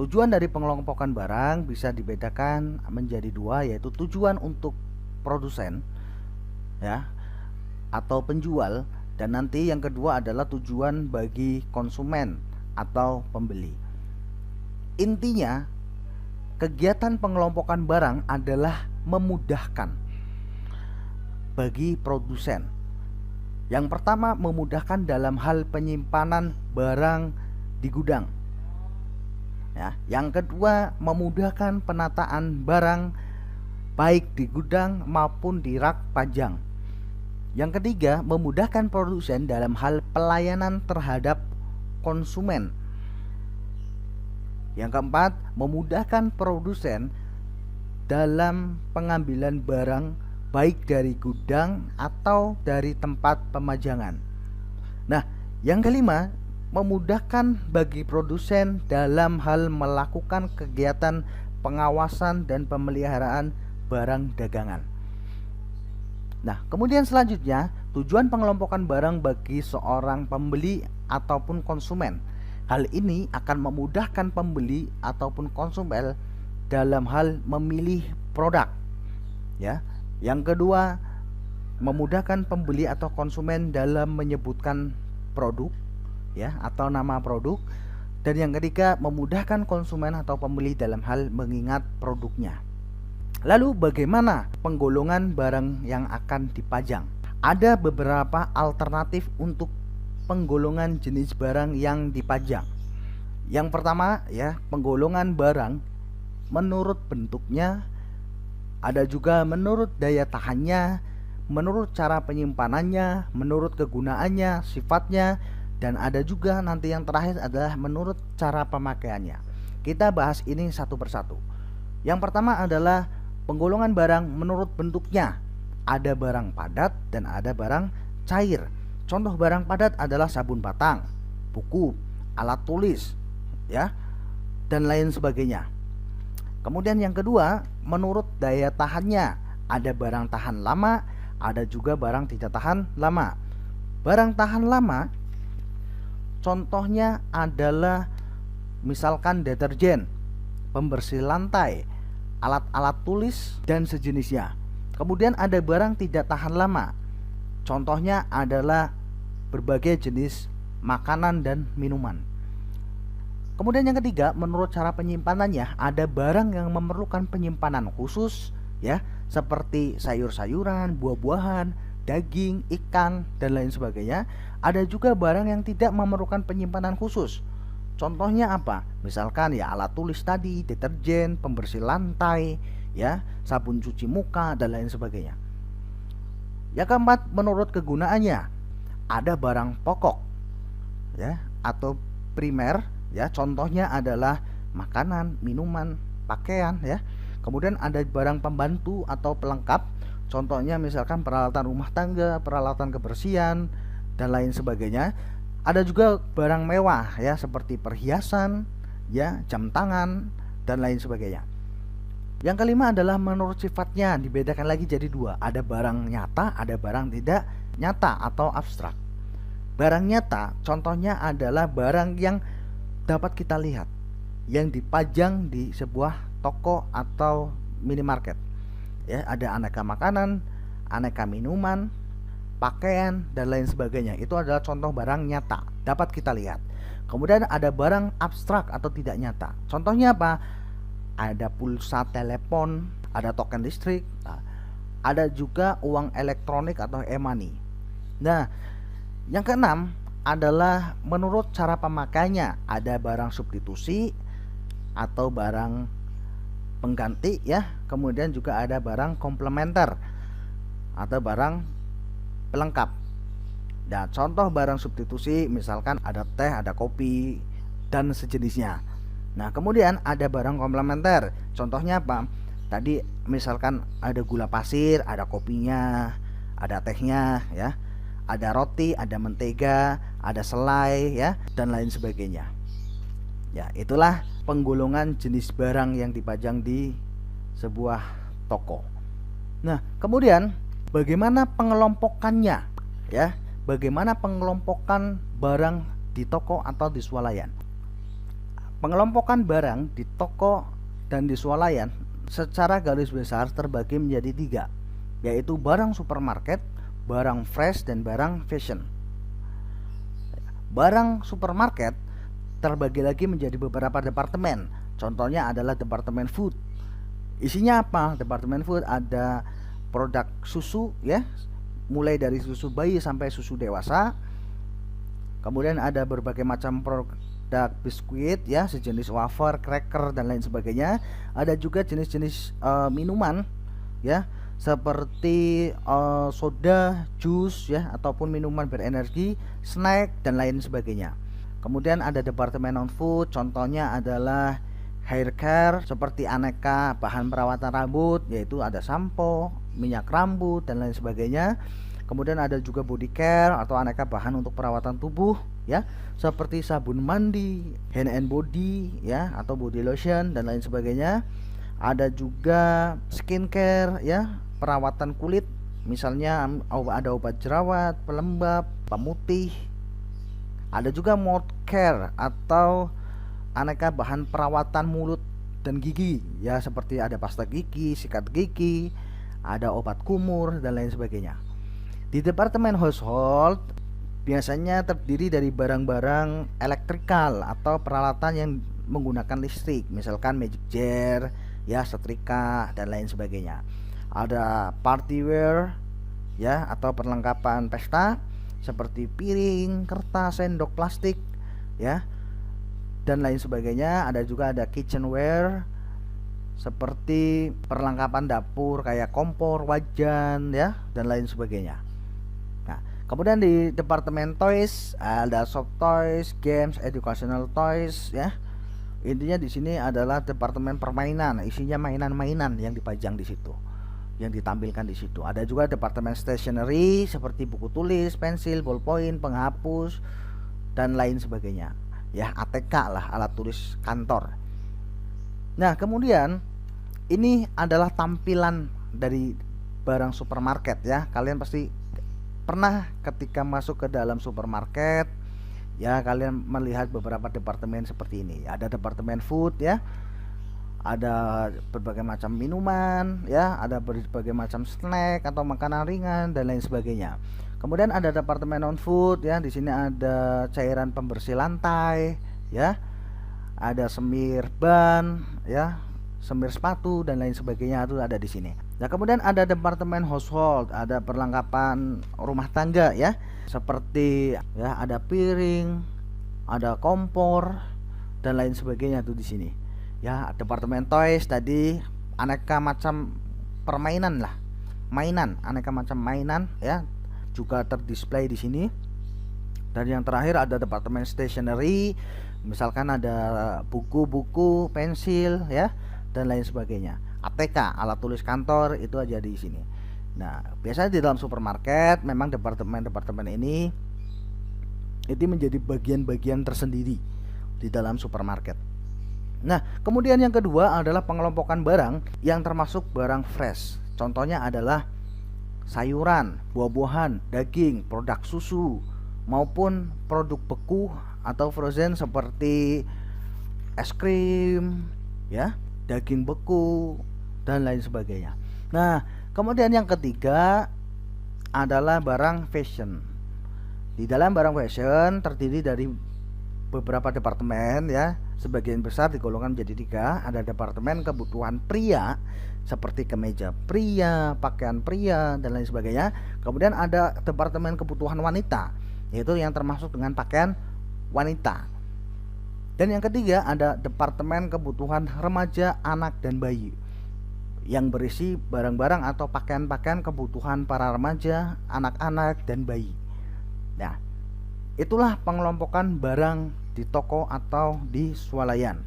Tujuan dari pengelompokan barang bisa dibedakan menjadi dua, yaitu tujuan untuk produsen ya atau penjual, dan nanti yang kedua adalah tujuan bagi konsumen atau pembeli. Intinya, kegiatan pengelompokan barang adalah memudahkan bagi produsen. Yang pertama, memudahkan dalam hal penyimpanan barang di gudang. Ya, yang kedua, memudahkan penataan barang baik di gudang maupun di rak pajang. Yang ketiga, memudahkan produsen dalam hal pelayanan terhadap konsumen. Yang keempat, memudahkan produsen dalam pengambilan barang baik dari gudang atau dari tempat pemajangan. Nah, yang kelima, memudahkan bagi produsen dalam hal melakukan kegiatan pengawasan dan pemeliharaan barang dagangan. Nah, kemudian selanjutnya, tujuan pengelompokan barang bagi seorang pembeli ataupun konsumen. Hal ini akan memudahkan pembeli ataupun konsumen dalam hal memilih produk. Ya. Yang kedua, memudahkan pembeli atau konsumen dalam menyebutkan produk ya atau nama produk. Dan yang ketiga, memudahkan konsumen atau pembeli dalam hal mengingat produknya. Lalu bagaimana penggolongan barang yang akan dipajang? Ada beberapa alternatif untuk penggolongan jenis barang yang dipajang. Yang pertama ya, penggolongan barang menurut bentuknya, ada juga menurut daya tahannya, menurut cara penyimpanannya, menurut kegunaannya, sifatnya, dan ada juga nanti yang terakhir adalah menurut cara pemakaiannya. Kita bahas ini satu persatu. Yang pertama adalah penggolongan barang menurut bentuknya. Ada barang padat dan ada barang cair. Contoh barang padat adalah sabun batang, buku, alat tulis, ya, dan lain sebagainya. Kemudian yang kedua, menurut daya tahannya. Ada barang tahan lama, ada juga barang tidak tahan lama. Barang tahan lama contohnya adalah misalkan deterjen, pembersih lantai, alat-alat tulis, dan sejenisnya. Kemudian ada barang tidak tahan lama. Contohnya adalah berbagai jenis makanan dan minuman. Kemudian yang ketiga, menurut cara penyimpanannya, ada barang yang memerlukan penyimpanan khusus ya, seperti sayur-sayuran, buah-buahan, daging, ikan, dan lain sebagainya. Ada juga barang yang tidak memerlukan penyimpanan khusus. Contohnya apa? Misalkan ya alat tulis tadi, deterjen, pembersih lantai, ya, sabun cuci muka, dan lain sebagainya. Yang keempat, menurut kegunaannya. Ada barang pokok ya atau primer. Ya, contohnya adalah makanan, minuman, pakaian ya. Kemudian ada barang pembantu atau pelengkap. Contohnya misalkan peralatan rumah tangga, peralatan kebersihan, dan lain sebagainya. Ada juga barang mewah ya, seperti perhiasan, ya, jam tangan, dan lain sebagainya. Yang kelima adalah menurut sifatnya, dibedakan lagi jadi dua. Ada barang nyata, ada barang tidak nyata atau abstrak. Barang nyata contohnya adalah barang yang dapat kita lihat, yang dipajang di sebuah toko atau minimarket. Ya, ada aneka makanan, aneka minuman, pakaian, dan lain sebagainya. Itu adalah contoh barang nyata, dapat kita lihat. Kemudian ada barang abstrak atau tidak nyata. Contohnya apa? Ada pulsa telepon, ada token listrik, ada juga uang elektronik atau e-money. Nah, yang keenam adalah menurut cara pemakaiannya. Ada barang substitusi atau barang pengganti ya. Kemudian juga ada barang komplementer atau barang pelengkap. Nah, contoh barang substitusi misalkan ada teh, ada kopi, dan sejenisnya. Nah, kemudian ada barang komplementer. Contohnya apa? Tadi misalkan ada gula pasir, ada kopinya, ada tehnya ya. Ada roti, ada mentega, ada selai ya, dan lain sebagainya. Ya, itulah penggolongan jenis barang yang dipajang di sebuah toko. Nah, kemudian bagaimana pengelompokannya ya? Bagaimana pengelompokan barang di toko atau di swalayan? Pengelompokan barang di toko dan di swalayan secara garis besar terbagi menjadi 3, yaitu barang supermarket, barang fresh, dan barang fashion. Barang supermarket terbagi lagi menjadi beberapa departemen. Contohnya adalah departemen food. Isinya apa? Departemen food ada produk susu ya, mulai dari susu bayi sampai susu dewasa. Kemudian ada berbagai macam produk biskuit ya, sejenis wafer, cracker, dan lain sebagainya. Ada juga jenis-jenis minuman ya, seperti soda, jus ya, ataupun minuman berenergi, snack, dan lain sebagainya. Kemudian ada departemen non food, contohnya adalah hair care, seperti aneka bahan perawatan rambut, yaitu ada sampo, minyak rambut, dan lain sebagainya. Kemudian ada juga body care atau aneka bahan untuk perawatan tubuh ya, seperti sabun mandi, hand and body ya, atau body lotion, dan lain sebagainya. Ada juga skincare ya, perawatan kulit, misalnya ada obat jerawat, pelembab, pemutih. Ada juga mouth care atau aneka bahan perawatan mulut dan gigi ya, seperti ada pasta gigi, sikat gigi, ada obat kumur, dan lain sebagainya. Di departemen household biasanya terdiri dari barang-barang elektrikal atau peralatan yang menggunakan listrik, misalkan magic jar ya, setrika, dan lain sebagainya. Ada party wear ya, atau perlengkapan pesta seperti piring, kertas, sendok plastik ya, dan lain sebagainya. Ada juga ada kitchenware seperti perlengkapan dapur kayak kompor, wajan ya, dan lain sebagainya. Nah, kemudian di departemen toys ada soft toys, games, educational toys ya. Intinya di sini adalah departemen permainan, isinya mainan-mainan yang dipajang di situ, yang ditampilkan di situ. Ada juga departemen stationery seperti buku tulis, pensil, ballpoint, penghapus, dan lain sebagainya. Ya, ATK lah, alat tulis kantor. Nah, kemudian ini adalah tampilan dari barang supermarket ya. Kalian pasti pernah ketika masuk ke dalam supermarket ya, kalian melihat beberapa departemen seperti ini. Ada departemen food ya, ada berbagai macam minuman ya, ada berbagai macam snack atau makanan ringan, dan lain sebagainya. Kemudian ada departemen non food ya, di sini ada cairan pembersih lantai ya, ada semir ban ya, semir sepatu, dan lain sebagainya, itu ada di sini. Nah, kemudian ada departemen household, ada perlengkapan rumah tangga ya, seperti ya ada piring, ada kompor, dan lain sebagainya tuh di sini. Ya, departemen toys tadi aneka macam permainan lah, mainan, aneka macam mainan ya, juga terdisplay di sini. Dan yang terakhir ada departemen stationery, misalkan ada buku-buku, pensil ya, dan lain sebagainya. ATK, alat tulis kantor, itu aja di sini. Nah, biasanya di dalam supermarket memang departemen-departemen ini itu menjadi bagian-bagian tersendiri di dalam supermarket. Nah, kemudian yang kedua adalah pengelompokan barang yang termasuk barang fresh. Contohnya adalah sayuran, buah-buahan, daging, produk susu, maupun produk beku atau frozen seperti es krim ya, daging beku, dan lain sebagainya. Nah, kemudian yang ketiga adalah barang fashion. Di dalam barang fashion terdiri dari beberapa departemen ya, sebagian besar digolongkan menjadi 3. Ada departemen kebutuhan pria seperti kemeja pria, pakaian pria, dan lain sebagainya. Kemudian ada departemen kebutuhan wanita, yaitu yang termasuk dengan pakaian wanita. Dan yang ketiga ada departemen kebutuhan remaja, anak, dan bayi, yang berisi barang-barang atau pakaian-pakaian kebutuhan para remaja, anak-anak, dan bayi. Nah, itulah pengelompokan barang di toko atau di swalayan.